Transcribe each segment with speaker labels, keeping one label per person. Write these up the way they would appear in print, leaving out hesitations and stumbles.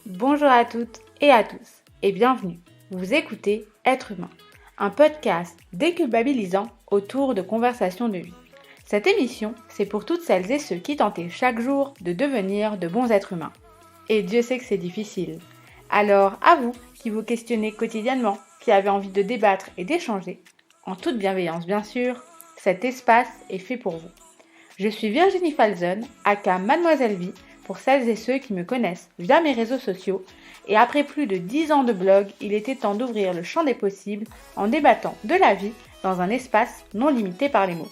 Speaker 1: Bonjour à toutes et à tous et bienvenue. Vous écoutez Être humain, un podcast déculpabilisant autour de conversations de vie. Cette émission, c'est pour toutes celles et ceux qui tentent chaque jour de devenir de bons êtres humains. Et Dieu sait que c'est difficile. Alors, à vous qui vous questionnez quotidiennement, qui avez envie de débattre et d'échanger, en toute bienveillance bien sûr, cet espace est fait pour vous. Je suis Virginie Falzen, aka Mademoiselle Vie, pour celles et ceux qui me connaissent via mes réseaux sociaux, et après plus de 10 ans de blog, il était temps d'ouvrir le champ des possibles en débattant de la vie dans un espace non limité par les mots.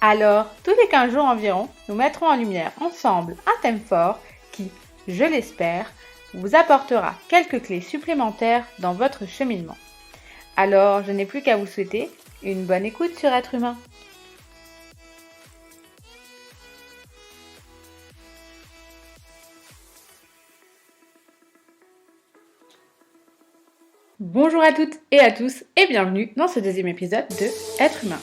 Speaker 1: Alors, tous les 15 jours environ, nous mettrons en lumière ensemble un thème fort qui, je l'espère, vous apportera quelques clés supplémentaires dans votre cheminement. Alors, je n'ai plus qu'à vous souhaiter une bonne écoute sur Être humain. Bonjour à toutes et à tous et bienvenue dans ce deuxième épisode de Être humain.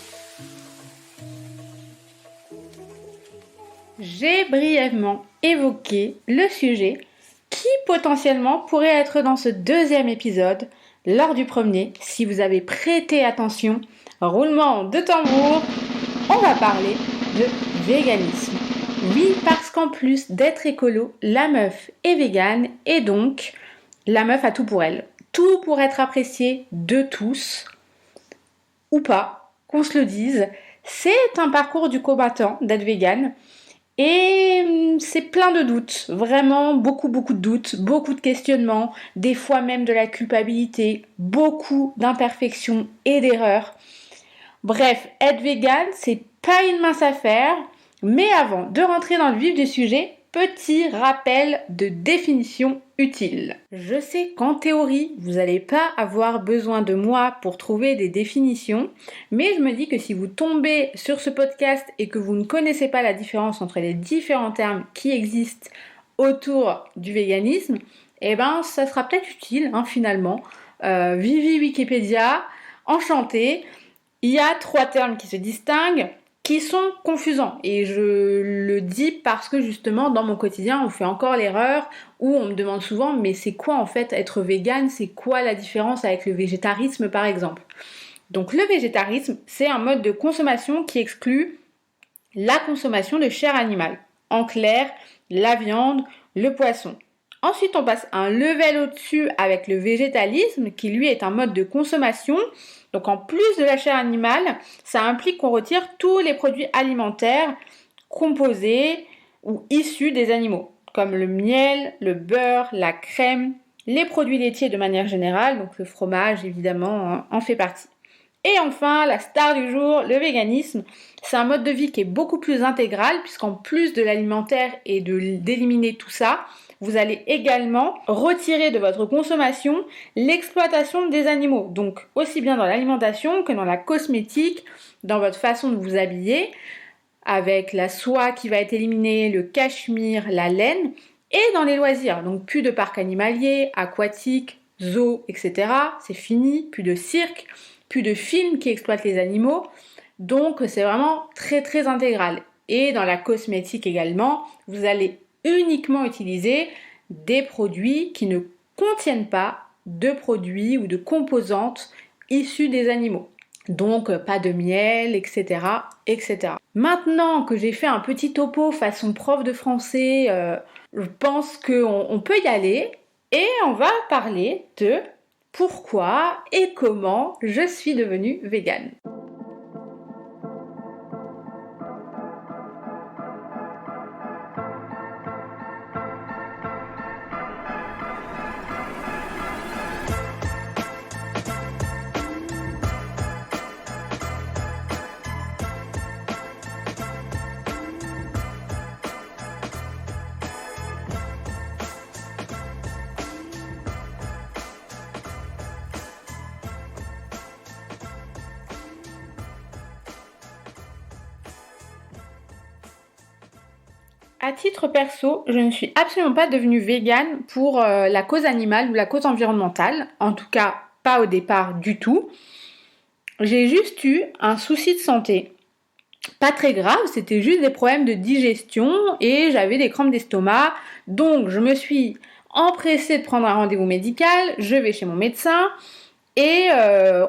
Speaker 1: J'ai brièvement évoqué le sujet qui potentiellement pourrait être dans ce deuxième épisode lors du premier. Si vous avez prêté attention, roulement de tambour, on va parler de véganisme. Oui, parce qu'en plus d'être écolo, la meuf est végane et donc la meuf a tout pour elle. Tout pour être apprécié de tous, ou pas, qu'on se le dise. C'est un parcours du combattant d'être végane et c'est plein de doutes, vraiment beaucoup de doutes, beaucoup de questionnements, des fois même de la culpabilité, beaucoup d'imperfections et d'erreurs. Bref, être végane, c'est pas une mince affaire, mais avant de rentrer dans le vif du sujet, petit rappel de définition utile. Je sais qu'en théorie, vous n'allez pas avoir besoin de moi pour trouver des définitions, mais je me dis que si vous tombez sur ce podcast et que vous ne connaissez pas la différence entre les différents termes qui existent autour du véganisme, ça sera peut-être utile finalement. Vivi Wikipédia, enchantée. Il y a 3 termes qui se distinguent, qui sont confusants. Et je le dis parce que justement, dans mon quotidien, on fait encore l'erreur où on me demande souvent, mais c'est quoi en fait être végane? C'est quoi la différence avec le végétarisme par exemple? Donc le végétarisme, c'est un mode de consommation qui exclut la consommation de chair animale. En clair, la viande, le poisson. Ensuite, on passe un level au-dessus avec le végétalisme, qui lui est un mode de consommation. Donc en plus de la chair animale, ça implique qu'on retire tous les produits alimentaires composés ou issus des animaux, comme le miel, le beurre, la crème, les produits laitiers de manière générale, donc le fromage évidemment en fait partie. Et enfin, la star du jour, le véganisme, c'est un mode de vie qui est beaucoup plus intégral, puisqu'en plus de l'alimentaire et d'éliminer tout ça, vous allez également retirer de votre consommation l'exploitation des animaux. Donc aussi bien dans l'alimentation que dans la cosmétique, dans votre façon de vous habiller, avec la soie qui va être éliminée, le cachemire, la laine, et dans les loisirs. Donc plus de parcs animaliers, aquatiques, zoos, etc. C'est fini, plus de cirque, plus de films qui exploitent les animaux. Donc c'est vraiment très très intégral. Et dans la cosmétique également, vous allez uniquement utiliser des produits qui ne contiennent pas de produits ou de composantes issues des animaux. Donc pas de miel, etc., etc. Maintenant que j'ai fait un petit topo façon prof de français, je pense qu'on peut y aller et on va parler de pourquoi et comment je suis devenue végane. À titre perso, je ne suis absolument pas devenue végane pour la cause animale ou la cause environnementale. En tout cas, pas au départ du tout. J'ai juste eu un souci de santé. Pas très grave, c'était juste des problèmes de digestion et j'avais des crampes d'estomac. Donc, je me suis empressée de prendre un rendez-vous médical, je vais chez mon médecin et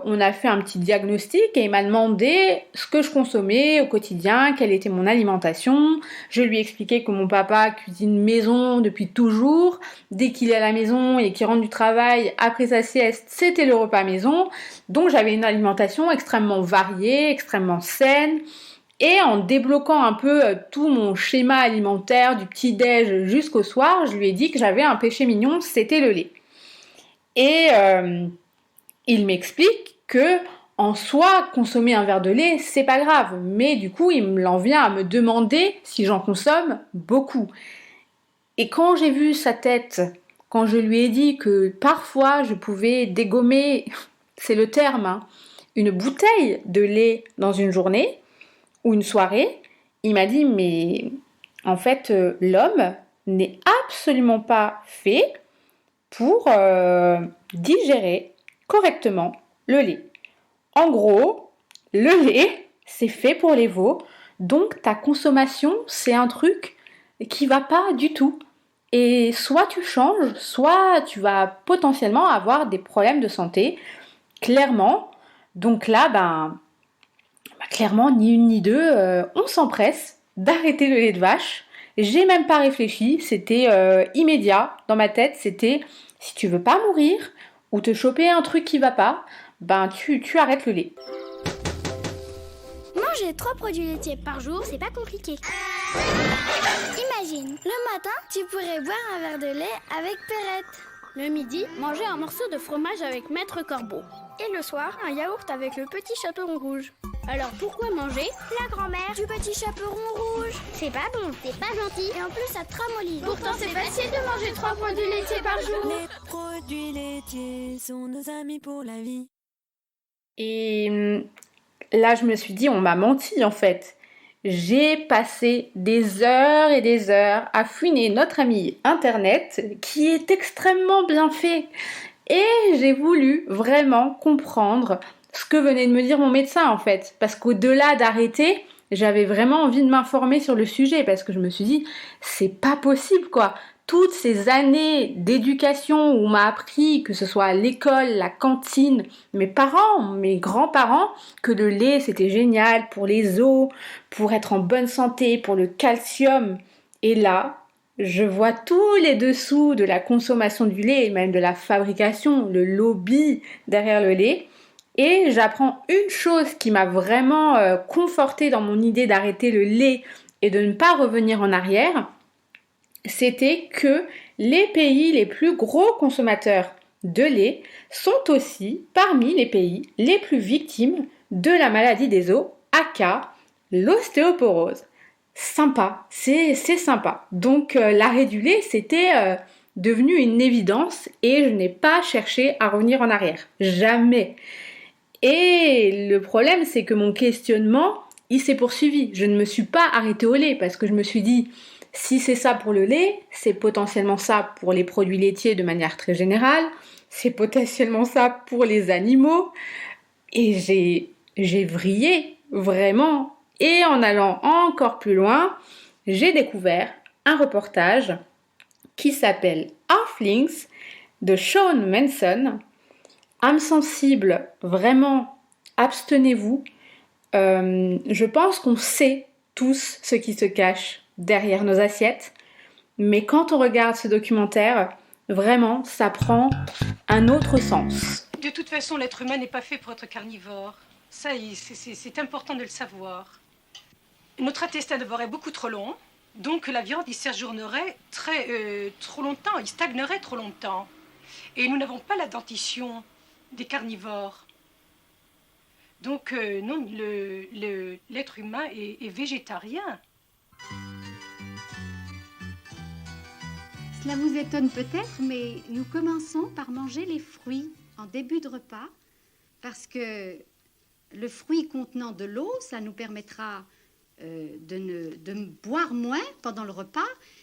Speaker 1: on a fait un petit diagnostic et il m'a demandé ce que je consommais au quotidien, quelle était mon alimentation. Je lui ai expliqué que mon papa cuisine maison depuis toujours. Dès qu'il est à la maison et qu'il rentre du travail après sa sieste, c'était le repas maison. Donc j'avais une alimentation extrêmement variée, extrêmement saine. Et en débloquant un peu tout mon schéma alimentaire du petit-déj jusqu'au soir, je lui ai dit que j'avais un péché mignon, c'était le lait. Et il m'explique que en soi, consommer un verre de lait, c'est pas grave, mais du coup, il en vient à me demander si j'en consomme beaucoup. Et quand j'ai vu sa tête, quand je lui ai dit que parfois je pouvais dégommer, c'est le terme, hein, une bouteille de lait dans une journée ou une soirée, il m'a dit mais en fait l'homme n'est absolument pas fait pour digérer correctement le lait. En gros, le lait, c'est fait pour les veaux, donc ta consommation, c'est un truc qui va pas du tout. Et soit tu changes, soit tu vas potentiellement avoir des problèmes de santé, clairement. Donc là, clairement, ni une ni deux, on s'empresse d'arrêter le lait de vache. J'ai même pas réfléchi, c'était immédiat dans ma tête, c'était si tu veux pas mourir ou te choper un truc qui va pas, tu arrêtes le lait.
Speaker 2: Manger 3 produits laitiers par jour, c'est pas compliqué. Imagine, le matin, tu pourrais boire un verre de lait avec Perrette.
Speaker 3: Le midi, manger un morceau de fromage avec Maître Corbeau.
Speaker 2: Et le soir, un yaourt avec le petit chaperon rouge.
Speaker 3: Alors pourquoi manger
Speaker 2: la grand-mère du petit chaperon rouge?
Speaker 3: C'est pas bon, t'es pas gentil.
Speaker 2: Et en plus, ça te ramollit.
Speaker 3: Pourtant, c'est facile de manger 3 produits laitiers par jour.
Speaker 4: Les produits laitiers sont nos amis pour la vie.
Speaker 1: Et là, je me suis dit, on m'a menti en fait. J'ai passé des heures et des heures à fouiner notre ami Internet qui est extrêmement bien fait. Et j'ai voulu vraiment comprendre ce que venait de me dire mon médecin en fait. Parce qu'au-delà d'arrêter, j'avais vraiment envie de m'informer sur le sujet parce que je me suis dit, c'est pas possible quoi. Toutes ces années d'éducation où on m'a appris, que ce soit à l'école, la cantine, mes parents, mes grands-parents, que le lait c'était génial pour les os, pour être en bonne santé, pour le calcium. Et là, je vois tous les dessous de la consommation du lait et même de la fabrication, le lobby derrière le lait. Et j'apprends une chose qui m'a vraiment confortée dans mon idée d'arrêter le lait et de ne pas revenir en arrière. C'était que les pays les plus gros consommateurs de lait sont aussi parmi les pays les plus victimes de la maladie des os, aka l'ostéoporose. Sympa, c'est sympa. Donc l'arrêt du lait, c'était devenu une évidence et je n'ai pas cherché à revenir en arrière. Jamais. Et le problème, c'est que mon questionnement, il s'est poursuivi. Je ne me suis pas arrêtée au lait parce que je me suis dit, si c'est ça pour le lait, c'est potentiellement ça pour les produits laitiers de manière très générale, c'est potentiellement ça pour les animaux. Et j'ai vrillé, vraiment. Et en allant encore plus loin, j'ai découvert un reportage qui s'appelle Earthlings de Sean Manson. Âme sensible, vraiment, abstenez-vous. Je pense qu'on sait tous ce qui se cache derrière nos assiettes, mais quand on regarde ce documentaire, vraiment, ça prend un autre sens.
Speaker 5: De toute façon, l'être humain n'est pas fait pour être carnivore. Ça, c'est important de le savoir. Notre intestin d'abord est beaucoup trop long, donc la viande y séjournerait trop longtemps, il stagnerait trop longtemps. Et nous n'avons pas la dentition des carnivores. Donc non, l'être humain est végétarien.
Speaker 6: Cela vous étonne peut-être, mais nous commençons par manger les fruits en début de repas, parce que le fruit contenant de l'eau, ça nous permettra de boire moins pendant le repas,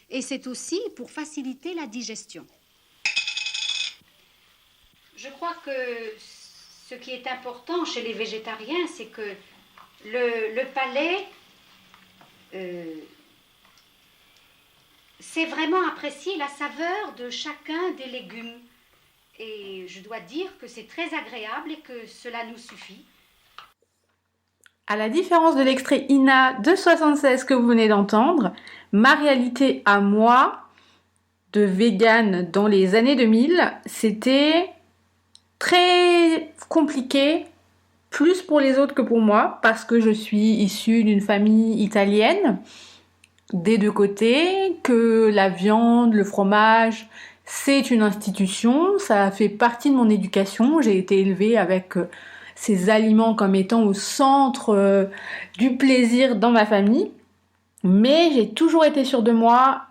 Speaker 6: et c'est aussi pour faciliter la digestion. Je crois que ce qui est important chez les végétariens, c'est que le palais c'est vraiment apprécier la saveur de chacun des légumes. Et je dois dire que c'est très agréable et que cela nous suffit.
Speaker 1: À la différence de l'extrait Ina de 76 que vous venez d'entendre, ma réalité à moi, de vegan dans les années 2000, c'était très compliqué, plus pour les autres que pour moi, parce que je suis issue d'une famille italienne, des deux côtés, que la viande, le fromage, c'est une institution, ça fait partie de mon éducation, j'ai été élevée avec ces aliments comme étant au centre du plaisir dans ma famille, mais j'ai toujours été sûre de moi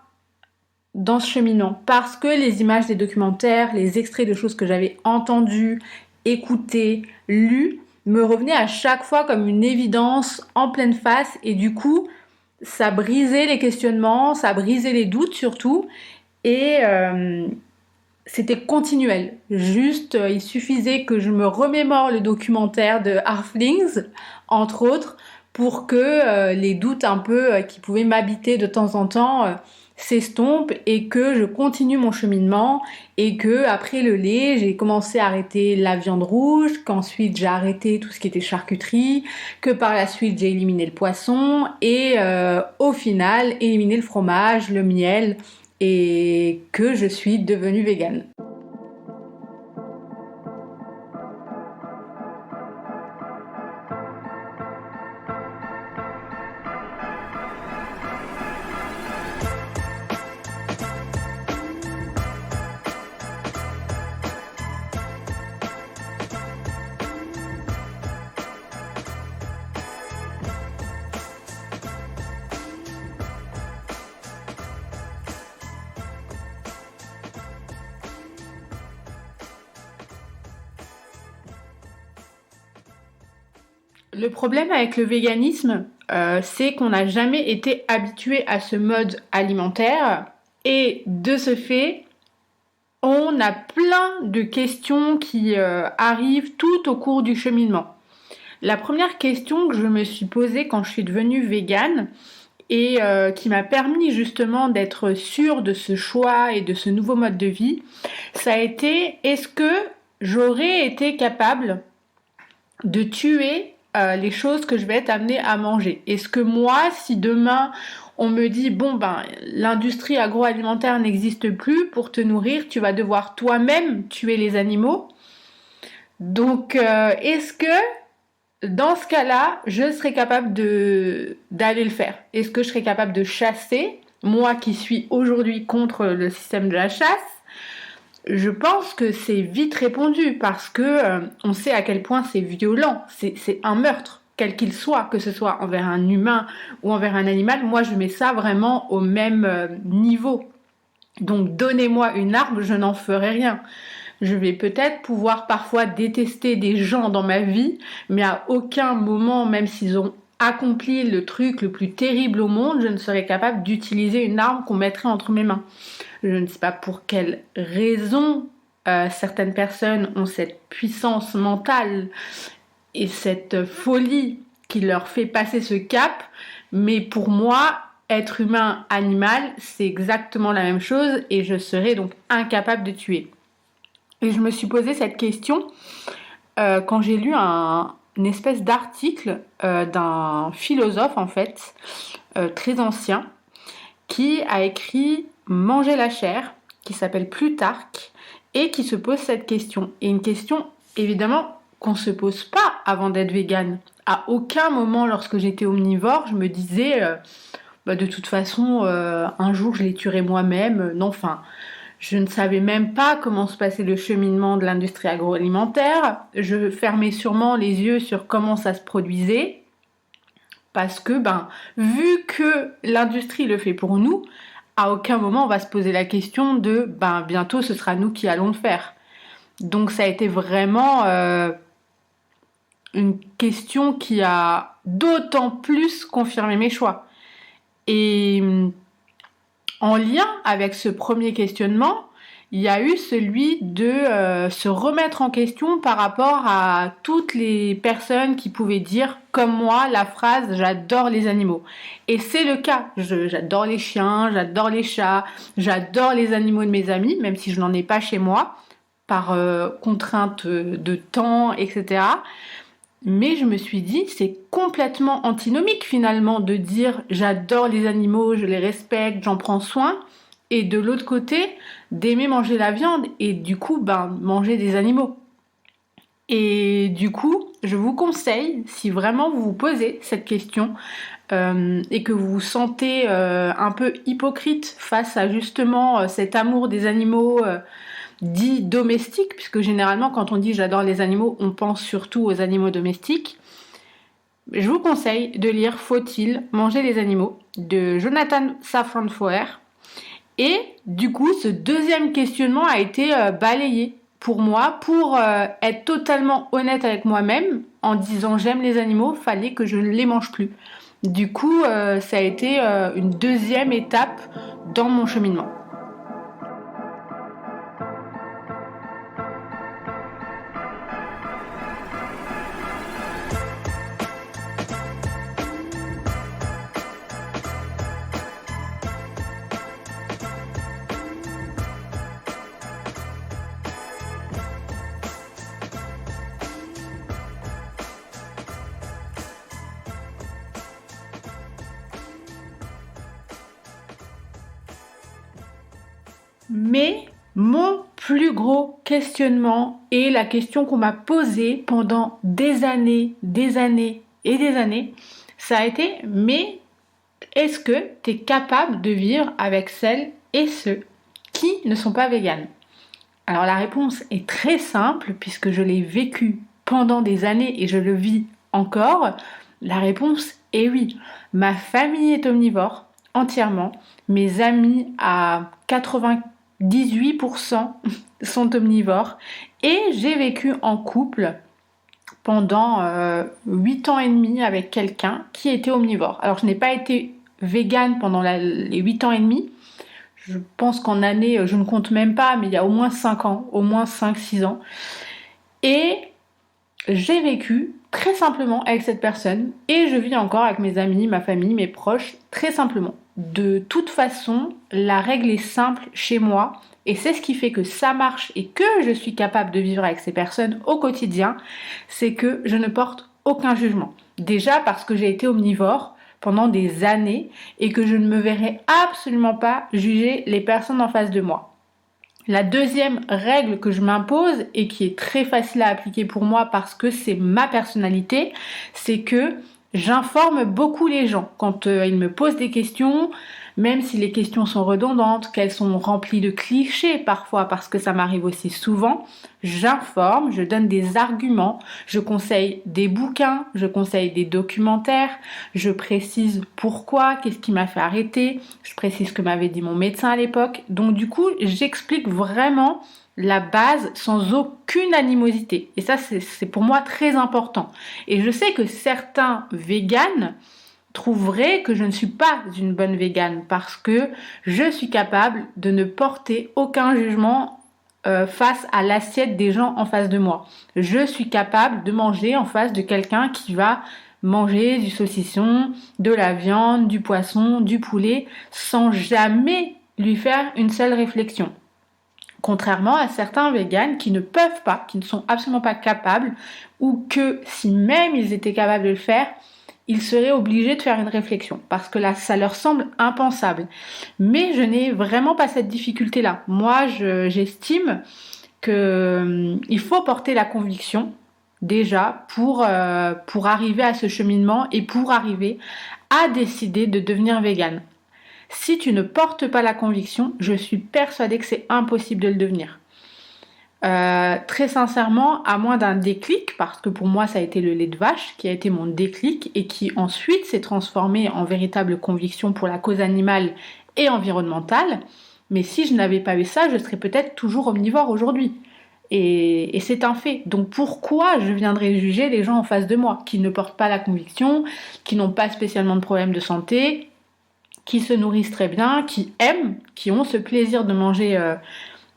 Speaker 1: dans ce cheminement, parce que les images des documentaires, les extraits de choses que j'avais entendues, écoutées, lues, me revenaient à chaque fois comme une évidence en pleine face, et du coup, ça brisait les questionnements, ça brisait les doutes surtout, et c'était continuel. Juste, il suffisait que je me remémore le documentaire de Halflings, entre autres, pour que les doutes un peu qui pouvaient m'habiter de temps en temps s'estompent et que je continue mon cheminement, et que après le lait, j'ai commencé à arrêter la viande rouge, qu'ensuite j'ai arrêté tout ce qui était charcuterie, que par la suite j'ai éliminé le poisson et au final éliminé le fromage, le miel, et que je suis devenue végane. Le problème avec le véganisme, c'est qu'on n'a jamais été habitué à ce mode alimentaire, et de ce fait, on a plein de questions qui arrivent tout au cours du cheminement. La première question que je me suis posée quand je suis devenue végane, et qui m'a permis justement d'être sûre de ce choix et de ce nouveau mode de vie, ça a été: est-ce que j'aurais été capable de tuer les choses que je vais être amenée à manger? Est-ce que moi, si demain on me dit l'industrie agroalimentaire n'existe plus, pour te nourrir, tu vas devoir toi-même tuer les animaux. Donc est-ce que dans ce cas-là, je serais capable d'aller le faire? Est-ce que je serais capable de chasser, moi qui suis aujourd'hui contre le système de la chasse? Je pense que c'est vite répondu, parce que on sait à quel point c'est violent, c'est un meurtre, quel qu'il soit, que ce soit envers un humain ou envers un animal. Moi je mets ça vraiment au même niveau. Donc donnez-moi une arme, je n'en ferai rien. Je vais peut-être pouvoir parfois détester des gens dans ma vie, mais à aucun moment, même s'ils ont accompli le truc le plus terrible au monde, je ne serais capable d'utiliser une arme qu'on mettrait entre mes mains. Je ne sais pas pour quelle raison certaines personnes ont cette puissance mentale et cette folie qui leur fait passer ce cap, mais pour moi, être humain, animal, c'est exactement la même chose, et je serais donc incapable de tuer. Et je me suis posé cette question quand j'ai lu une espèce d'article d'un philosophe en fait, très ancien, qui a écrit Manger la chair, qui s'appelle Plutarque, et qui se pose cette question. Et une question évidemment qu'on ne se pose pas avant d'être végane. À aucun moment lorsque j'étais omnivore, je me disais de toute façon un jour je les tuerai moi-même. Non, enfin, je ne savais même pas comment se passait le cheminement de l'industrie agroalimentaire. Je fermais sûrement les yeux sur comment ça se produisait, parce que vu que l'industrie le fait pour nous, à aucun moment on va se poser la question de bientôt ce sera nous qui allons le faire. Donc ça a été vraiment une question qui a d'autant plus confirmé mes choix. Et en lien avec ce premier questionnement, il y a eu celui de se remettre en question par rapport à toutes les personnes qui pouvaient dire, comme moi, la phrase « j'adore les animaux ». Et c'est le cas. J'adore les chiens, j'adore les chats, j'adore les animaux de mes amis, même si je n'en ai pas chez moi, par contrainte de temps, etc. Mais je me suis dit, c'est complètement antinomique finalement de dire « j'adore les animaux, je les respecte, j'en prends soin ». Et de l'autre côté, d'aimer manger la viande et du coup, manger des animaux. Et du coup, je vous conseille, si vraiment vous vous posez cette question et que vous vous sentez un peu hypocrite face à justement cet amour des animaux dits domestiques, puisque généralement quand on dit j'adore les animaux, on pense surtout aux animaux domestiques, je vous conseille de lire Faut-il manger les animaux de Jonathan Safran Foer. Et du coup, ce deuxième questionnement a été balayé pour moi, pour être totalement honnête avec moi-même, en disant j'aime les animaux, fallait que je ne les mange plus. Du coup, ça a été une deuxième étape dans mon cheminement. Mais mon plus gros questionnement et la question qu'on m'a posée pendant des années, ça a été « mais est-ce que tu es capable de vivre avec celles et ceux qui ne sont pas véganes ?» Alors la réponse est très simple puisque je l'ai vécu pendant des années et je le vis encore. La réponse est oui. Ma famille est omnivore entièrement. Mes amis à 98% sont omnivores et j'ai vécu en couple pendant 8 ans et demi avec quelqu'un qui était omnivore. Alors je n'ai pas été végane pendant les 8 ans et demi. Je pense qu'en année, je ne compte même pas, mais il y a au moins 5 ans, au moins 5-6 ans. Et j'ai vécu très simplement avec cette personne et je vis encore avec mes amis, ma famille, mes proches, très simplement. De toute façon, la règle est simple chez moi et c'est ce qui fait que ça marche et que je suis capable de vivre avec ces personnes au quotidien, c'est que je ne porte aucun jugement. Déjà parce que j'ai été omnivore pendant des années et que je ne me verrai absolument pas juger les personnes en face de moi. La deuxième règle que je m'impose et qui est très facile à appliquer pour moi parce que c'est ma personnalité, c'est que j'informe beaucoup les gens quand ils me posent des questions, même si les questions sont redondantes, qu'elles sont remplies de clichés parfois, parce que ça m'arrive aussi souvent. J'informe, je donne des arguments, je conseille des bouquins, je conseille des documentaires, je précise pourquoi, qu'est-ce qui m'a fait arrêter, je précise ce que m'avait dit mon médecin à l'époque. Donc du coup, j'explique vraiment la base sans aucune animosité. Et ça, c'est pour moi très important. Et je sais que certains véganes trouveraient que je ne suis pas une bonne végane parce que je suis capable de ne porter aucun jugement face à l'assiette des gens en face de moi. Je suis capable de manger en face de quelqu'un qui va manger du saucisson, de la viande, du poisson, du poulet, sans jamais lui faire une seule réflexion. Contrairement à certains véganes qui ne peuvent pas, qui ne sont absolument pas capables, ou que si même ils étaient capables de le faire, ils seraient obligés de faire une réflexion, parce que là, ça leur semble impensable. Mais je n'ai vraiment pas cette difficulté-là. Moi, j'estime qu'il faut porter la conviction, déjà, pour arriver à ce cheminement et pour arriver à décider de devenir végane. Si tu ne portes pas la conviction, je suis persuadée que c'est impossible de le devenir. Très sincèrement, à moins d'un déclic, parce que pour moi ça a été le lait de vache qui a été mon déclic et qui ensuite s'est transformé en véritable conviction pour la cause animale et environnementale, mais si je n'avais pas eu ça, je serais peut-être toujours omnivore aujourd'hui. Et c'est un fait. Donc pourquoi je viendrais juger les gens en face de moi qui ne portent pas la conviction, qui n'ont pas spécialement de problèmes de santé, qui se nourrissent très bien, qui aiment, qui ont ce plaisir de manger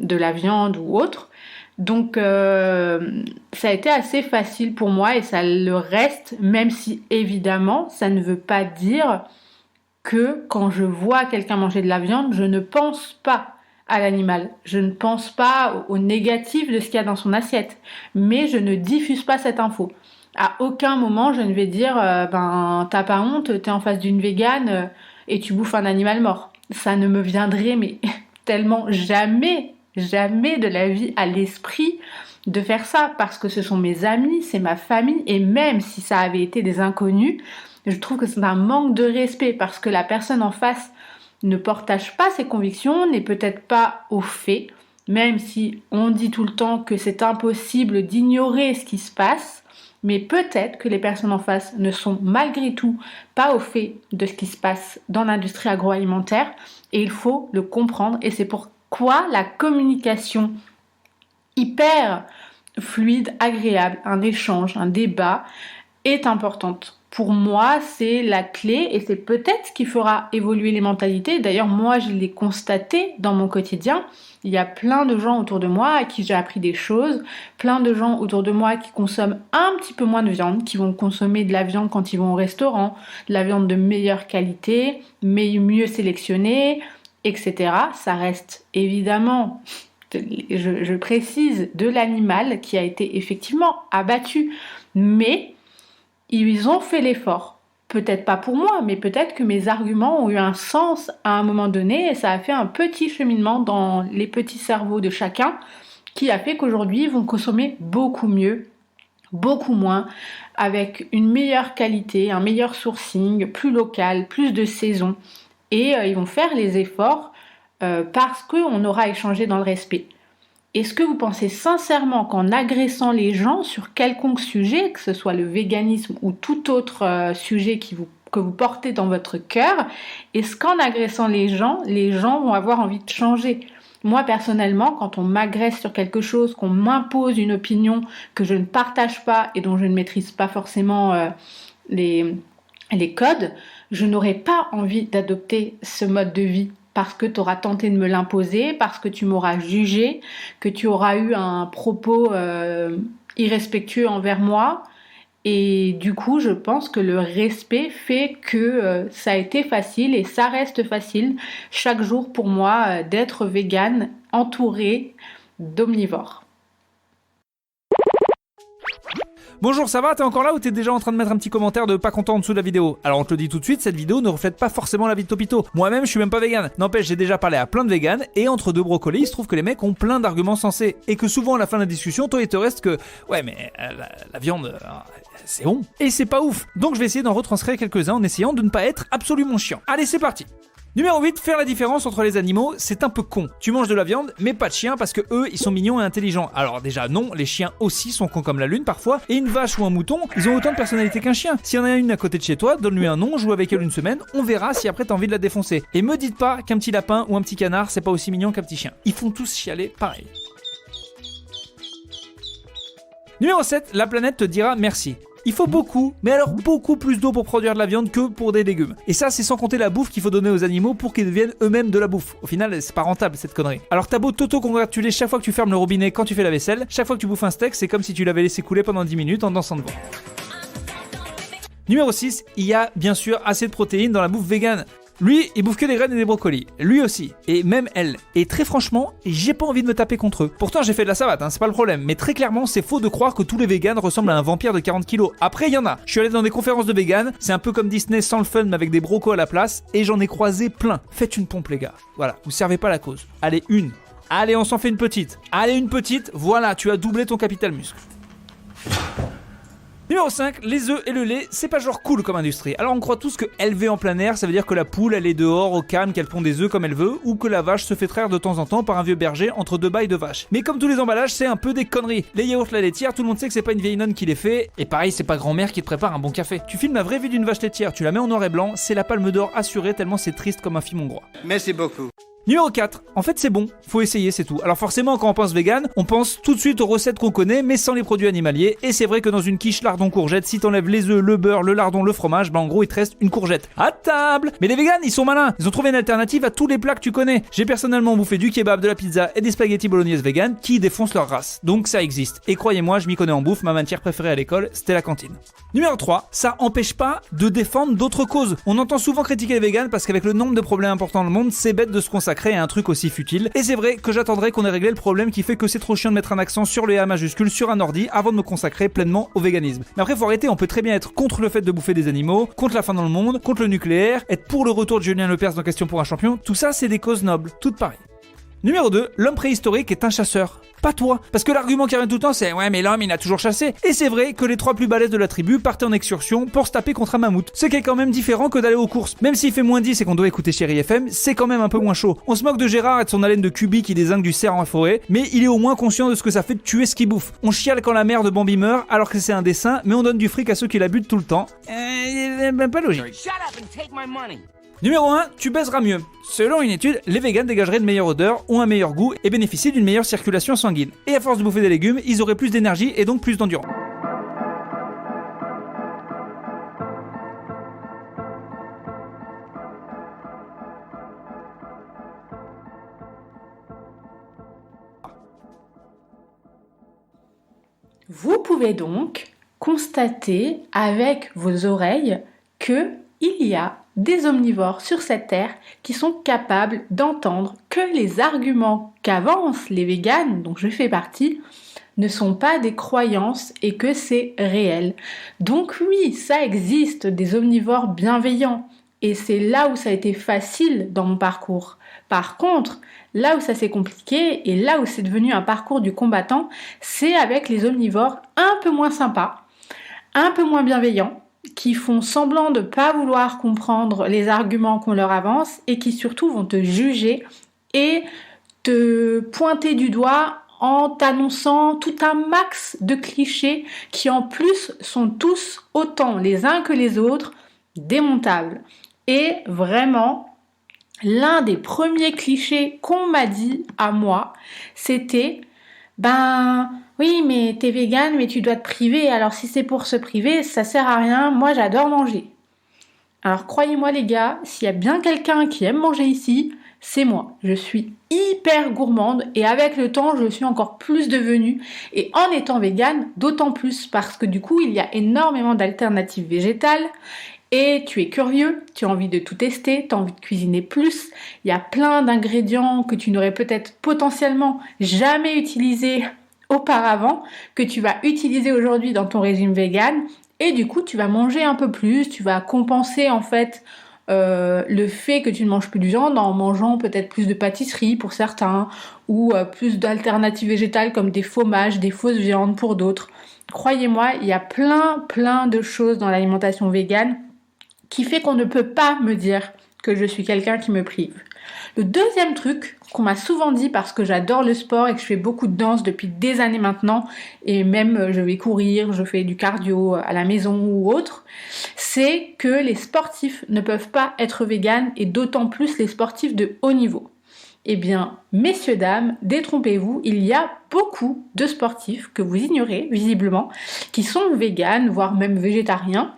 Speaker 1: de la viande ou autre. Donc ça a été assez facile pour moi et ça le reste, même si évidemment ça ne veut pas dire que quand je vois quelqu'un manger de la viande, je ne pense pas à l'animal. Je ne pense pas au négatif de ce qu'il y a dans son assiette, mais je ne diffuse pas cette info. À aucun moment je ne vais dire t'as pas honte, t'es en face d'une végane et tu bouffes un animal mort. Ça ne me viendrait mais tellement jamais de la vie à l'esprit de faire ça, parce que ce sont mes amis, c'est ma famille, et même si ça avait été des inconnus, je trouve que c'est un manque de respect, parce que la personne en face ne partage pas ses convictions, n'est peut-être pas au fait, même si on dit tout le temps que c'est impossible d'ignorer ce qui se passe, mais peut-être que les personnes en face ne sont malgré tout pas au fait de ce qui se passe dans l'industrie agroalimentaire, et il faut le comprendre, et c'est pourquoi la communication hyper fluide, agréable, un échange, un débat est importante. Pour moi, c'est la clé et c'est peut-être ce qui fera évoluer les mentalités. D'ailleurs, moi, je l'ai constaté dans mon quotidien. Il y a plein de gens autour de moi à qui j'ai appris des choses, plein de gens autour de moi qui consomment un petit peu moins de viande, qui vont consommer de la viande quand ils vont au restaurant, de la viande de meilleure qualité, mais mieux sélectionnée, etc. Ça reste évidemment, je précise, de l'animal qui a été effectivement abattu, mais ils ont fait l'effort. Peut-être pas pour moi, mais peut-être que mes arguments ont eu un sens à un moment donné et ça a fait un petit cheminement dans les petits cerveaux de chacun qui a fait qu'aujourd'hui ils vont consommer beaucoup mieux, beaucoup moins, avec une meilleure qualité, un meilleur sourcing, plus local, plus de saison. Et ils vont faire les efforts parce qu'on aura échangé dans le respect. Est-ce que vous pensez sincèrement qu'en agressant les gens sur quelconque sujet, que ce soit le véganisme ou tout autre sujet que vous portez dans votre cœur, est-ce qu'en agressant les gens vont avoir envie de changer ? Moi, personnellement, quand on m'agresse sur quelque chose, qu'on m'impose une opinion que je ne partage pas et dont je ne maîtrise pas forcément les codes, je n'aurais pas envie d'adopter ce mode de vie parce que tu auras tenté de me l'imposer, parce que tu m'auras jugé, que tu auras eu un propos irrespectueux envers moi. Et du coup, je pense que le respect fait que ça a été facile et ça reste facile chaque jour pour moi d'être végane entourée d'omnivores.
Speaker 7: Bonjour, ça va ? T'es encore là ou t'es déjà en train de mettre un petit commentaire de pas content en dessous de la vidéo ? Alors on te le dit tout de suite, cette vidéo ne reflète pas forcément la vie de Topito. Moi-même, je suis même pas vegan. N'empêche, j'ai déjà parlé à plein de véganes et entre deux brocolis, il se trouve que les mecs ont plein d'arguments sensés et que souvent à la fin de la discussion, toi il te reste que ouais mais la viande, c'est bon. Et c'est pas ouf. Donc je vais essayer d'en retranscrire quelques-uns en essayant de ne pas être absolument chiant. Allez, c'est parti. Numéro 8, faire la différence entre les animaux, c'est un peu con. Tu manges de la viande, mais pas de chiens parce que eux, ils sont mignons et intelligents. Alors déjà non, les chiens aussi sont cons comme la lune parfois, et une vache ou un mouton, ils ont autant de personnalité qu'un chien. S'il y en a une à côté de chez toi, donne-lui un nom, joue avec elle une semaine, on verra si après t'as envie de la défoncer. Et me dites pas qu'un petit lapin ou un petit canard, c'est pas aussi mignon qu'un petit chien. Ils font tous chialer pareil. Numéro 7, la planète te dira merci. Il faut beaucoup, mais alors beaucoup plus d'eau pour produire de la viande que pour des légumes. Et ça, c'est sans compter la bouffe qu'il faut donner aux animaux pour qu'ils deviennent eux-mêmes de la bouffe. Au final, c'est pas rentable cette connerie. Alors t'as beau t'auto-congratuler chaque fois que tu fermes le robinet quand tu fais la vaisselle, chaque fois que tu bouffes un steak, c'est comme si tu l'avais laissé couler pendant 10 minutes en dansant devant. Numéro 6, il y a bien sûr assez de protéines dans la bouffe végane. Lui, il bouffe que des graines et des brocolis. Lui aussi. Et même elle. Et très franchement, j'ai pas envie de me taper contre eux. Pourtant, j'ai fait de la savate, c'est pas le problème. Mais très clairement, c'est faux de croire que tous les véganes ressemblent à un vampire de 40 kilos. Après, il y en a. Je suis allé dans des conférences de véganes. C'est un peu comme Disney sans le fun, mais avec des brocos à la place. Et j'en ai croisé plein. Faites une pompe, les gars. Voilà. Vous servez pas la cause. Allez, une. Allez, on s'en fait une petite. Allez, une petite. Voilà, tu as doublé ton capital muscle. Numéro 5, les œufs et le lait, c'est pas genre cool comme industrie. Alors on croit tous que élever en plein air, ça veut dire que la poule elle est dehors au calme, qu'elle pond des œufs comme elle veut, ou que la vache se fait traire de temps en temps par un vieux berger entre deux bails de vaches. Mais comme tous les emballages, c'est un peu des conneries. Les yaourts, la laitière, tout le monde sait que c'est pas une vieille nonne qui les fait, et pareil, c'est pas grand-mère qui te prépare un bon café. Tu filmes la vraie vie d'une vache laitière, tu la mets en noir et blanc, c'est la palme d'or assurée tellement c'est triste comme un film hongrois.
Speaker 8: Merci beaucoup.
Speaker 7: Numéro 4, en fait c'est bon, faut essayer, c'est tout. Alors forcément quand on pense vegan, on pense tout de suite aux recettes qu'on connaît mais sans les produits animaliers, et c'est vrai que dans une quiche lardon courgette, si t'enlèves les œufs, le beurre, le lardon, le fromage, en gros il te reste une courgette. À table. Mais les végans, ils sont malins, ils ont trouvé une alternative à tous les plats que tu connais. J'ai personnellement bouffé du kebab, de la pizza et des spaghettis bolognaise vegan qui défoncent leur race. Donc ça existe. Et croyez-moi, je m'y connais en bouffe, ma matière préférée à l'école, c'était la cantine. Numéro 3, ça empêche pas de défendre d'autres causes. On entend souvent critiquer les végans parce qu'avec le nombre de problèmes importants dans le monde, c'est bête de se consacrer à un truc aussi futile. Et c'est vrai que j'attendrai qu'on ait réglé le problème qui fait que c'est trop chiant de mettre un accent sur le A majuscule sur un ordi avant de me consacrer pleinement au véganisme. Mais après faut arrêter, on peut très bien être contre le fait de bouffer des animaux, contre la faim dans le monde, contre le nucléaire, être pour le retour de Julien Lepers dans Question pour un champion, tout ça c'est des causes nobles, toutes pareilles. Numéro 2, l'homme préhistorique est un chasseur. Pas toi. Parce que l'argument qui revient tout le temps c'est « Ouais mais l'homme il a toujours chassé ». Et c'est vrai que les 3 plus balèzes de la tribu partaient en excursion pour se taper contre un mammouth. Ce qui est quand même différent que d'aller aux courses. Même s'il fait moins 10 et qu'on doit écouter Chéri FM, c'est quand même un peu moins chaud. On se moque de Gérard et de son haleine de cubi qui dézingue du cerf en forêt, mais il est au moins conscient de ce que ça fait de tuer ce qu'il bouffe. On chiale quand la mère de Bambi meurt alors que c'est un dessin, mais on donne du fric à ceux qui la butent tout le temps. Pas logique. Numéro 1, tu baiseras mieux. Selon une étude, les végans dégageraient de meilleure odeur, ont un meilleur goût et bénéficient d'une meilleure circulation sanguine. Et à force de bouffer des légumes, ils auraient plus d'énergie et donc plus d'endurance.
Speaker 1: Vous pouvez donc constater avec vos oreilles que il y a des omnivores sur cette terre qui sont capables d'entendre que les arguments qu'avancent les véganes, dont je fais partie, ne sont pas des croyances et que c'est réel. Donc oui, ça existe des omnivores bienveillants et c'est là où ça a été facile dans mon parcours. Par contre, là où ça s'est compliqué et là où c'est devenu un parcours du combattant, c'est avec les omnivores un peu moins sympas, un peu moins bienveillants, qui font semblant de ne pas vouloir comprendre les arguments qu'on leur avance et qui surtout vont te juger et te pointer du doigt en t'annonçant tout un max de clichés qui en plus sont tous autant les uns que les autres démontables. Et vraiment, l'un des premiers clichés qu'on m'a dit à moi, c'était oui, mais t'es végane, mais tu dois te priver. Alors si c'est pour se priver, ça sert à rien. Moi, j'adore manger. Alors croyez-moi les gars, s'il y a bien quelqu'un qui aime manger ici, c'est moi. Je suis hyper gourmande et avec le temps, je suis encore plus devenue. Et en étant végane, d'autant plus parce que du coup, il y a énormément d'alternatives végétales. Et tu es curieux, tu as envie de tout tester, tu as envie de cuisiner plus. Il y a plein d'ingrédients que tu n'aurais peut-être potentiellement jamais utilisés auparavant, que tu vas utiliser aujourd'hui dans ton régime vegan. Et du coup, tu vas manger un peu plus, tu vas compenser en fait le fait que tu ne manges plus de viande en mangeant peut-être plus de pâtisserie pour certains ou plus d'alternatives végétales comme des fromages, des fausses viandes pour d'autres. Croyez-moi, il y a plein de choses dans l'alimentation végane qui fait qu'on ne peut pas me dire que je suis quelqu'un qui me prive. Le deuxième truc qu'on m'a souvent dit parce que j'adore le sport et que je fais beaucoup de danse depuis des années maintenant et même je vais courir, je fais du cardio à la maison ou autre, c'est que les sportifs ne peuvent pas être véganes et d'autant plus les sportifs de haut niveau. Eh bien, messieurs, dames, détrompez-vous, il y a beaucoup de sportifs que vous ignorez visiblement qui sont véganes, voire même végétariens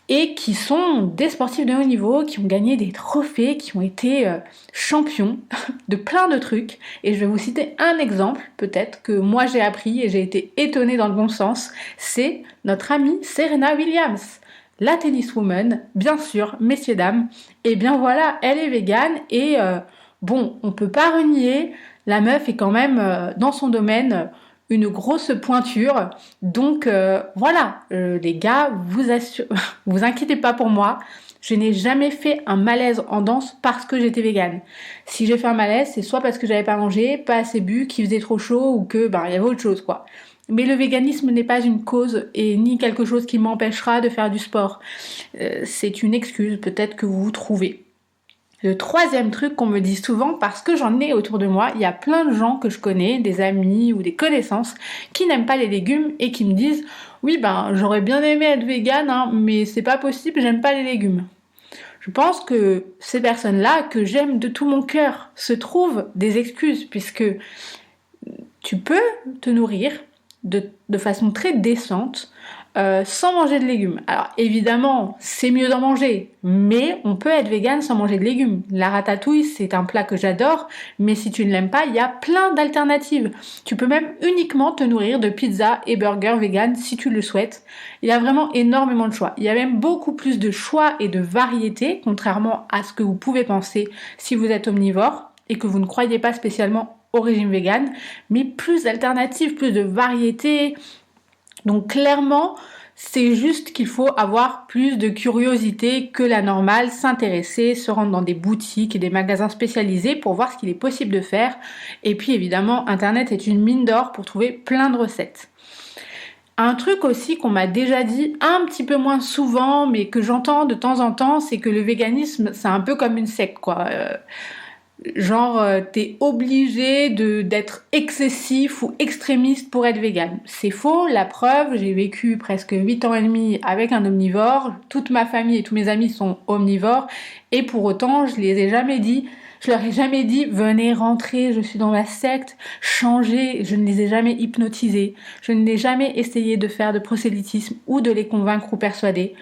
Speaker 1: et qui sont des sportifs de haut niveau, qui ont gagné des trophées, qui ont été champions de plein de trucs. Et je vais vous citer un exemple, peut-être, que moi j'ai appris et j'ai été étonnée dans le bon sens. C'est notre amie Serena Williams, la tenniswoman, bien sûr, messieurs, dames. Et bien voilà, elle est végane et on peut pas renier, la meuf est quand même dans son domaine une grosse pointure. Donc les gars, vous inquiétez pas pour moi, je n'ai jamais fait un malaise en danse parce que j'étais végane. Si j'ai fait un malaise, c'est soit parce que j'avais pas mangé, pas assez bu, qu'il faisait trop chaud ou que il y avait autre chose quoi. Mais le véganisme n'est pas une cause et ni quelque chose qui m'empêchera de faire du sport. C'est une excuse peut-être que vous vous trouvez. Le troisième truc qu'on me dit souvent, parce que j'en ai autour de moi, il y a plein de gens que je connais, des amis ou des connaissances, qui n'aiment pas les légumes et qui me disent « Oui, j'aurais bien aimé être végane, mais c'est pas possible, j'aime pas les légumes. » Je pense que ces personnes-là, que j'aime de tout mon cœur, se trouvent des excuses, puisque tu peux te nourrir de façon très décente sans manger de légumes. Alors évidemment, c'est mieux d'en manger, mais on peut être végane sans manger de légumes. La ratatouille, c'est un plat que j'adore, mais si tu ne l'aimes pas, il y a plein d'alternatives. Tu peux même uniquement te nourrir de pizza et burgers véganes si tu le souhaites. Il y a vraiment énormément de choix. Il y a même beaucoup plus de choix et de variétés, contrairement à ce que vous pouvez penser si vous êtes omnivore et que vous ne croyez pas spécialement au régime vegan, mais plus d'alternatives, plus de variétés. Donc clairement, c'est juste qu'il faut avoir plus de curiosité que la normale, s'intéresser, se rendre dans des boutiques et des magasins spécialisés pour voir ce qu'il est possible de faire. Et puis évidemment, Internet est une mine d'or pour trouver plein de recettes. Un truc aussi qu'on m'a déjà dit un petit peu moins souvent, mais que j'entends de temps en temps, c'est que le véganisme, c'est un peu comme une secte, quoi. T'es obligé d'être excessif ou extrémiste pour être végane. C'est faux, la preuve, j'ai vécu presque 8 ans et demi avec un omnivore, toute ma famille et tous mes amis sont omnivores, et pour autant, je leur ai jamais dit, venez rentrer, je suis dans la secte, changez, je ne les ai jamais hypnotisés, je n'ai jamais essayé de faire de prosélytisme ou de les convaincre ou persuader.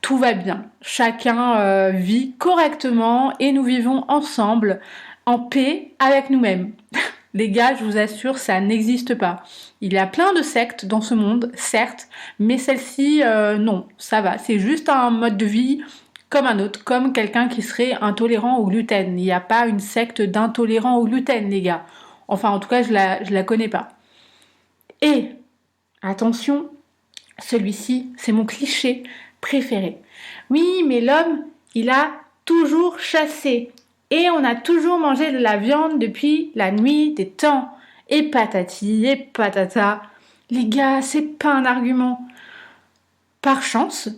Speaker 1: Tout va bien, chacun vit correctement et nous vivons ensemble en paix avec nous-mêmes. Les gars, je vous assure, ça n'existe pas. Il y a plein de sectes dans ce monde, certes, mais celle-ci, non, ça va. C'est juste un mode de vie comme un autre, comme quelqu'un qui serait intolérant au gluten. Il n'y a pas une secte d'intolérants au gluten, les gars. Enfin, en tout cas, je la connais pas. Et, attention, celui-ci, c'est mon cliché préféré. Oui, mais l'homme, il a toujours chassé. Et on a toujours mangé de la viande depuis la nuit des temps. Et patati et patata. Les gars, c'est pas un argument. Par chance,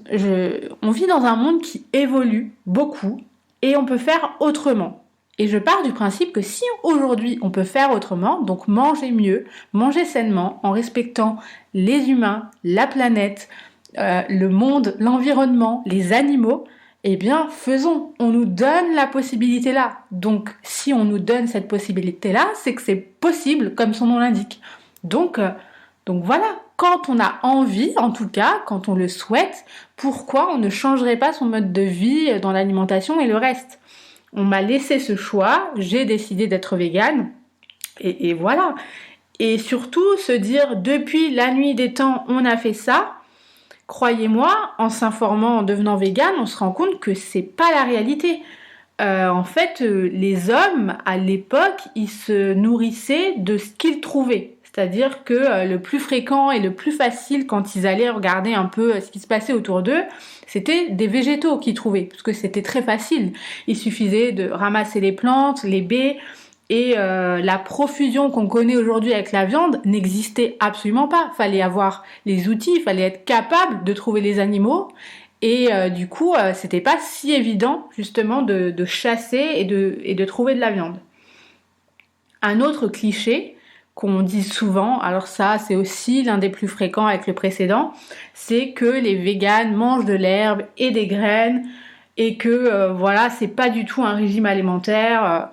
Speaker 1: on vit dans un monde qui évolue beaucoup et on peut faire autrement. Et je pars du principe que si aujourd'hui on peut faire autrement, donc manger mieux, manger sainement, en respectant les humains, la planète, le monde, l'environnement, les animaux, eh bien faisons, on nous donne la possibilité là. Donc si on nous donne cette possibilité là, c'est que c'est possible comme son nom l'indique. Donc voilà, quand on a envie, en tout cas, quand on le souhaite, pourquoi on ne changerait pas son mode de vie dans l'alimentation et le reste ? On m'a laissé ce choix, j'ai décidé d'être végane, et voilà. Et surtout, se dire, depuis la nuit des temps, on a fait ça, croyez-moi, en s'informant, en devenant végane, on se rend compte que c'est pas la réalité. En fait, les hommes, à l'époque, ils se nourrissaient de ce qu'ils trouvaient. C'est-à-dire que le plus fréquent et le plus facile quand ils allaient regarder un peu ce qui se passait autour d'eux, c'était des végétaux qu'ils trouvaient, parce que c'était très facile. Il suffisait de ramasser les plantes, les baies, et la profusion qu'on connaît aujourd'hui avec la viande n'existait absolument pas. Fallait avoir les outils, il fallait être capable de trouver les animaux, et du coup, c'était pas si évident justement de chasser et de trouver de la viande. Un autre cliché qu'on dit souvent, alors ça c'est aussi l'un des plus fréquents avec le précédent, c'est que les véganes mangent de l'herbe et des graines et que voilà, c'est pas du tout un régime alimentaire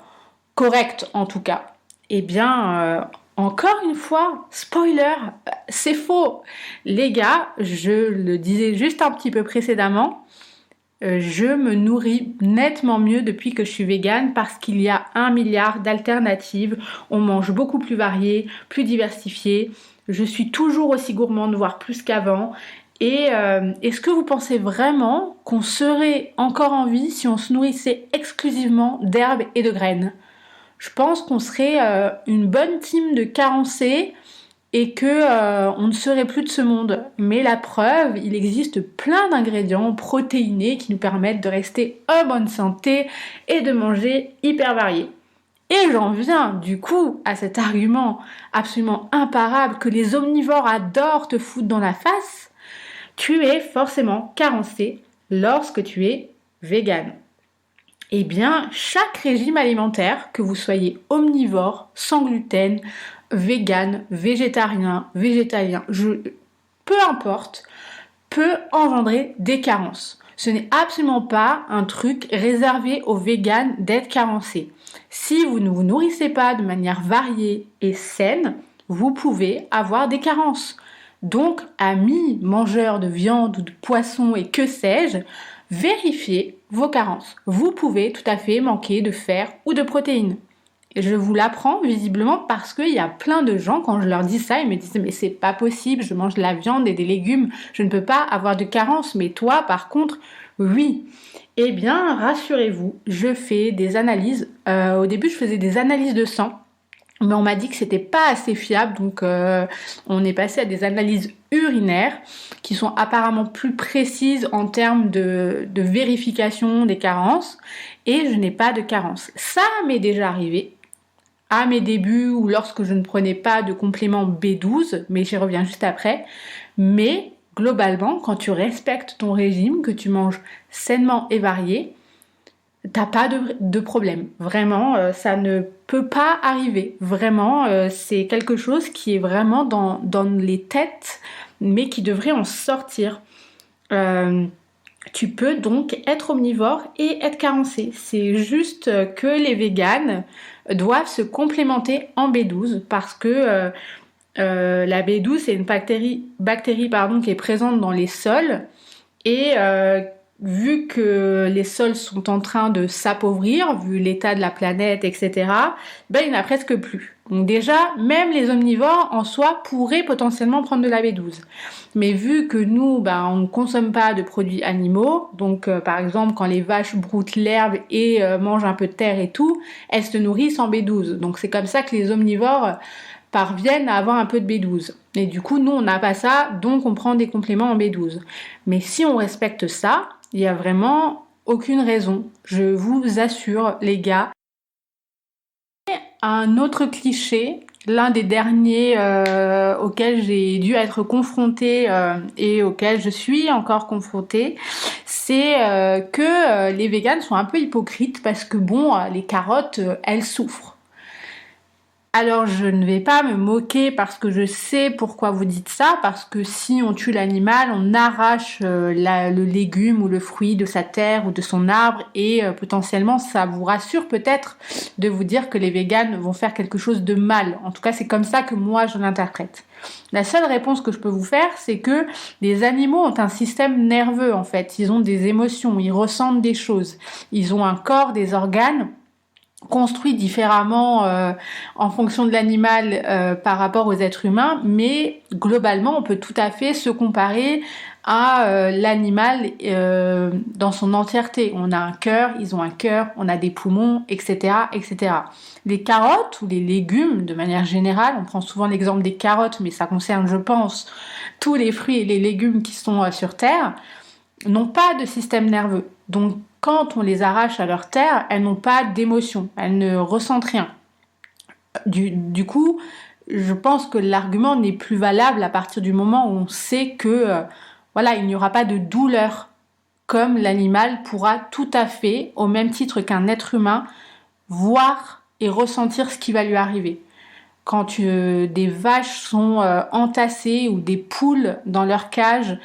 Speaker 1: correct en tout cas. Eh bien, encore une fois, spoiler, c'est faux. Les gars, je le disais juste un petit peu précédemment, je me nourris nettement mieux depuis que je suis végane parce qu'il y a 1 milliard d'alternatives. On mange beaucoup plus varié, plus diversifié. Je suis toujours aussi gourmande, voire plus qu'avant. Et est-ce que vous pensez vraiment qu'on serait encore en vie si on se nourrissait exclusivement d'herbes et de graines ? Je pense qu'on serait une bonne team de carencés et que on ne serait plus de ce monde. Mais la preuve, il existe plein d'ingrédients protéinés qui nous permettent de rester en bonne santé et de manger hyper varié. Et j'en viens du coup à cet argument absolument imparable que les omnivores adorent te foutre dans la face. Tu es forcément carencé lorsque tu es végane. Eh bien, chaque régime alimentaire, que vous soyez omnivore, sans gluten, végane, végétarien, peu importe, peut engendrer des carences. Ce n'est absolument pas un truc réservé aux véganes d'être carencés. Si vous ne vous nourrissez pas de manière variée et saine, vous pouvez avoir des carences. Donc, amis mangeurs de viande ou de poisson et que sais-je, vérifiez vos carences. Vous pouvez tout à fait manquer de fer ou de protéines. Et je vous l'apprends visiblement parce qu'il y a plein de gens, quand je leur dis ça, ils me disent « mais c'est pas possible, je mange de la viande et des légumes, je ne peux pas avoir de carence, mais toi par contre, oui ». Eh bien, rassurez-vous, je fais des analyses. Au début, je faisais des analyses de sang. Mais on m'a dit que c'était pas assez fiable, donc on est passé à des analyses urinaires qui sont apparemment plus précises en termes de vérification des carences, et je n'ai pas de carence. Ça m'est déjà arrivé à mes débuts ou lorsque je ne prenais pas de complément B12, mais j'y reviens juste après. Mais globalement, quand tu respectes ton régime, que tu manges sainement et varié, t'as pas de problème. Vraiment, ça ne peut pas arriver. Vraiment, c'est quelque chose qui est vraiment dans les têtes, mais qui devrait en sortir. Tu peux donc être omnivore et être carencé. C'est juste que les véganes doivent se complémenter en B12 parce que la B12, c'est une bactérie qui est présente dans les sols et vu que les sols sont en train de s'appauvrir, vu l'état de la planète, etc., il n'y en a presque plus. Donc déjà, même les omnivores en soi pourraient potentiellement prendre de la B12. Mais vu que nous, on ne consomme pas de produits animaux, donc par exemple quand les vaches broutent l'herbe et mangent un peu de terre et tout, elles se nourrissent en B12. Donc c'est comme ça que les omnivores parviennent à avoir un peu de B12. Et du coup, nous, on n'a pas ça, donc on prend des compléments en B12. Mais si on respecte ça, il n'y a vraiment aucune raison. Je vous assure, les gars. Un autre cliché, l'un des derniers auxquels j'ai dû être confrontée et auquel je suis encore confrontée, c'est que les véganes sont un peu hypocrites parce que les carottes, elles souffrent. Alors je ne vais pas me moquer parce que je sais pourquoi vous dites ça, parce que si on tue l'animal, on arrache le légume ou le fruit de sa terre ou de son arbre et potentiellement ça vous rassure peut-être de vous dire que les véganes vont faire quelque chose de mal. En tout cas c'est comme ça que moi je l'interprète. La seule réponse que je peux vous faire, c'est que les animaux ont un système nerveux en fait, ils ont des émotions, ils ressentent des choses, ils ont un corps, des organes construit différemment en fonction de l'animal par rapport aux êtres humains, mais globalement on peut tout à fait se comparer à l'animal dans son entièreté. On a un cœur, ils ont un cœur, on a des poumons, etc., etc. Les carottes ou les légumes, de manière générale, on prend souvent l'exemple des carottes, mais ça concerne, je pense, tous les fruits et les légumes qui sont sur Terre, n'ont pas de système nerveux. Donc quand on les arrache à leur terre, elles n'ont pas d'émotion, elles ne ressentent rien. Du coup, je pense que l'argument n'est plus valable à partir du moment où on sait que il n'y aura pas de douleur, comme l'animal pourra tout à fait, au même titre qu'un être humain, voir et ressentir ce qui va lui arriver. Quand des vaches sont entassées ou des poules dans leur cage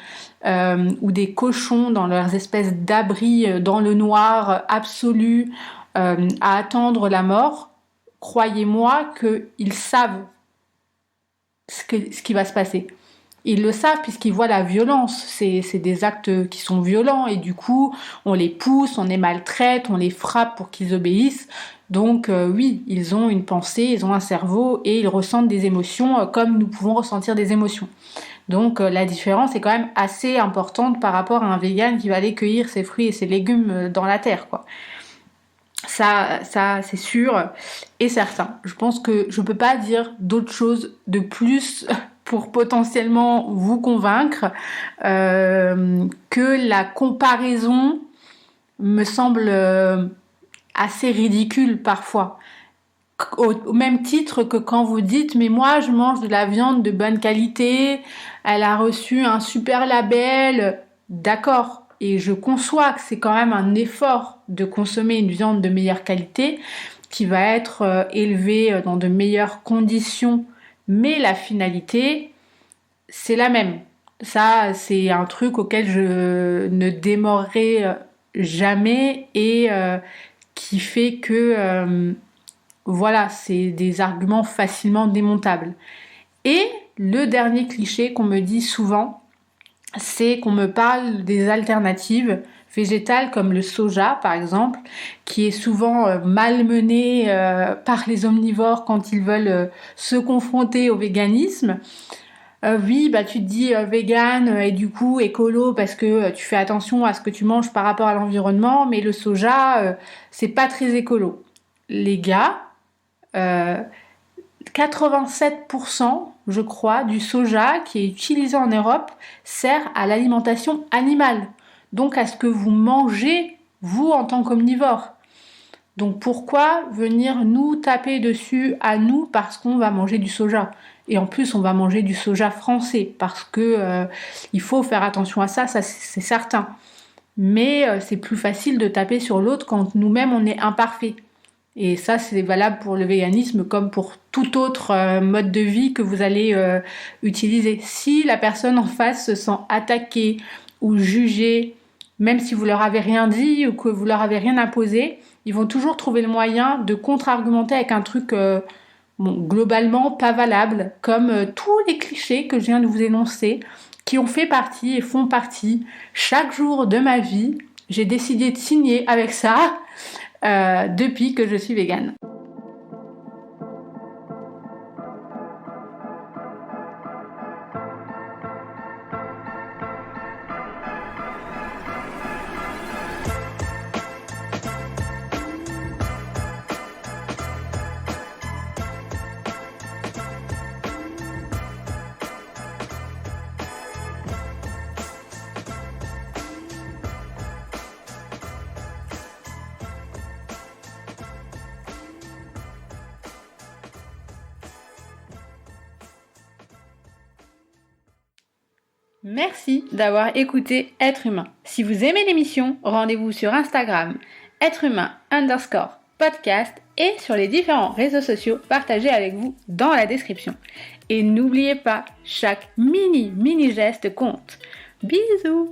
Speaker 1: ou des cochons dans leurs espèces d'abris dans le noir absolu à attendre la mort, croyez-moi qu'ils savent ce qui va se passer. Ils le savent puisqu'ils voient la violence. C'est des actes qui sont violents et du coup, on les pousse, on les maltraite, on les frappe pour qu'ils obéissent. Donc oui, ils ont une pensée, ils ont un cerveau et ils ressentent des émotions comme nous pouvons ressentir des émotions. Donc la différence est quand même assez importante par rapport à un vegan qui va aller cueillir ses fruits et ses légumes dans la terre, quoi. Ça c'est sûr et certain. Je pense que je peux pas dire d'autre chose de plus pour potentiellement vous convaincre que la comparaison me semble assez ridicule parfois. Au même titre que quand vous dites « mais moi je mange de la viande de bonne qualité, elle a reçu un super label », d'accord, et je conçois que c'est quand même un effort de consommer une viande de meilleure qualité qui va être élevée dans de meilleures conditions, mais la finalité, c'est la même. Ça, c'est un truc auquel je ne démordrai jamais et qui fait que, voilà, c'est des arguments facilement démontables. Et le dernier cliché qu'on me dit souvent, c'est qu'on me parle des alternatives végétales comme le soja par exemple, qui est souvent malmené par les omnivores quand ils veulent se confronter au véganisme. Oui, bah tu te dis vegan et du coup écolo parce que tu fais attention à ce que tu manges par rapport à l'environnement, mais le soja, c'est pas très écolo. Les gars, 87%, je crois, du soja qui est utilisé en Europe sert à l'alimentation animale, donc à ce que vous mangez, vous, en tant qu'omnivore. Donc pourquoi venir nous taper dessus à nous parce qu'on va manger du soja ? Et en plus, on va manger du soja français parce que il faut faire attention à ça, c'est certain. Mais c'est plus facile de taper sur l'autre quand nous-mêmes on est imparfait. Et ça, c'est valable pour le véganisme comme pour tout autre mode de vie que vous allez utiliser. Si la personne en face se sent attaquée ou jugée, même si vous leur avez rien dit ou que vous leur avez rien imposé, ils vont toujours trouver le moyen de contre-argumenter avec un truc globalement pas valable, comme tous les clichés que je viens de vous énoncer, qui ont fait partie et font partie chaque jour de ma vie. J'ai décidé de signer avec ça depuis que je suis végane. Merci d'avoir écouté Être Humain. Si vous aimez l'émission, rendez-vous sur Instagram, êtrehumain_podcast et sur les différents réseaux sociaux partagés avec vous dans la description. Et n'oubliez pas, chaque mini geste compte. Bisous!